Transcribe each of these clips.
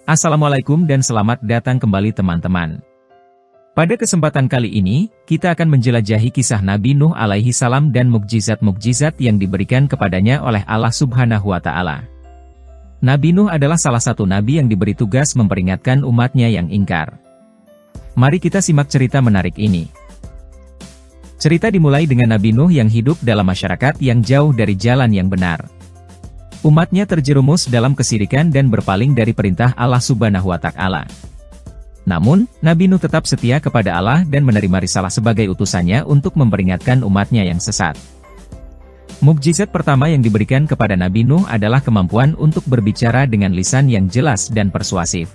Assalamualaikum dan selamat datang kembali teman-teman. Pada kesempatan kali ini, kita akan menjelajahi kisah Nabi Nuh alaihi salam dan mukjizat-mukjizat yang diberikan kepadanya oleh Allah Subhanahu wa Ta'ala. Nabi Nuh adalah salah satu nabi yang diberi tugas memperingatkan umatnya yang ingkar. Mari kita simak cerita menarik ini. Cerita dimulai dengan Nabi Nuh yang hidup dalam masyarakat yang jauh dari jalan yang benar. Umatnya terjerumus dalam kesirikan dan berpaling dari perintah Allah Subhanahu wa Ta'ala. Namun, Nabi Nuh tetap setia kepada Allah dan menerima risalah sebagai utusannya untuk memperingatkan umatnya yang sesat. Mukjizat pertama yang diberikan kepada Nabi Nuh adalah kemampuan untuk berbicara dengan lisan yang jelas dan persuasif.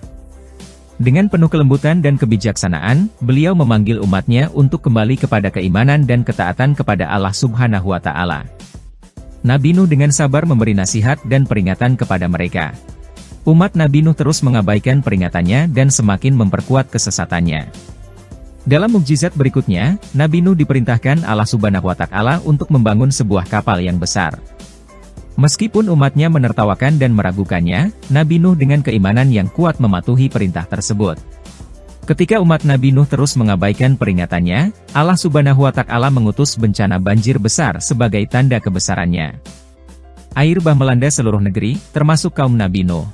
Dengan penuh kelembutan dan kebijaksanaan, beliau memanggil umatnya untuk kembali kepada keimanan dan ketaatan kepada Allah Subhanahu wa Ta'ala. Nabi Nuh dengan sabar memberi nasihat dan peringatan kepada mereka. Umat Nabi Nuh terus mengabaikan peringatannya dan semakin memperkuat kesesatannya. Dalam mukjizat berikutnya, Nabi Nuh diperintahkan Allah Subhanahu wa Ta'ala untuk membangun sebuah kapal yang besar. Meskipun umatnya menertawakan dan meragukannya, Nabi Nuh dengan keimanan yang kuat mematuhi perintah tersebut. Ketika umat Nabi Nuh terus mengabaikan peringatannya, Allah Subhanahu wa Ta'ala mengutus bencana banjir besar sebagai tanda kebesarannya. Air bah melanda seluruh negeri, termasuk kaum Nabi Nuh.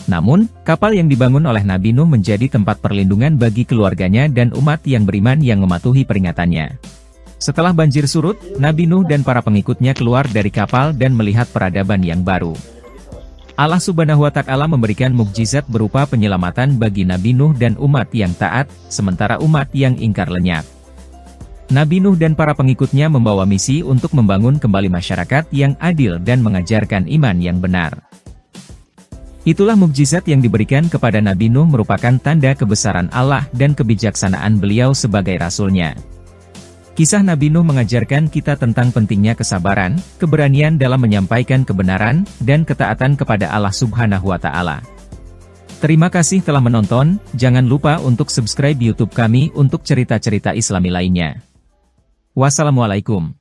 Namun, kapal yang dibangun oleh Nabi Nuh menjadi tempat perlindungan bagi keluarganya dan umat yang beriman yang mematuhi peringatannya. Setelah banjir surut, Nabi Nuh dan para pengikutnya keluar dari kapal dan melihat peradaban yang baru. Allah Subhanahu wa Ta'ala memberikan mukjizat berupa penyelamatan bagi Nabi Nuh dan umat yang taat, sementara umat yang ingkar lenyap. Nabi Nuh dan para pengikutnya membawa misi untuk membangun kembali masyarakat yang adil dan mengajarkan iman yang benar. Itulah mukjizat yang diberikan kepada Nabi Nuh merupakan tanda kebesaran Allah dan kebijaksanaan beliau sebagai rasulnya. Kisah Nabi Nuh mengajarkan kita tentang pentingnya kesabaran, keberanian dalam menyampaikan kebenaran, dan ketaatan kepada Allah Subhanahu wa Ta'ala. Terima kasih telah menonton, jangan lupa untuk subscribe YouTube kami untuk cerita-cerita Islami lainnya. Wassalamualaikum.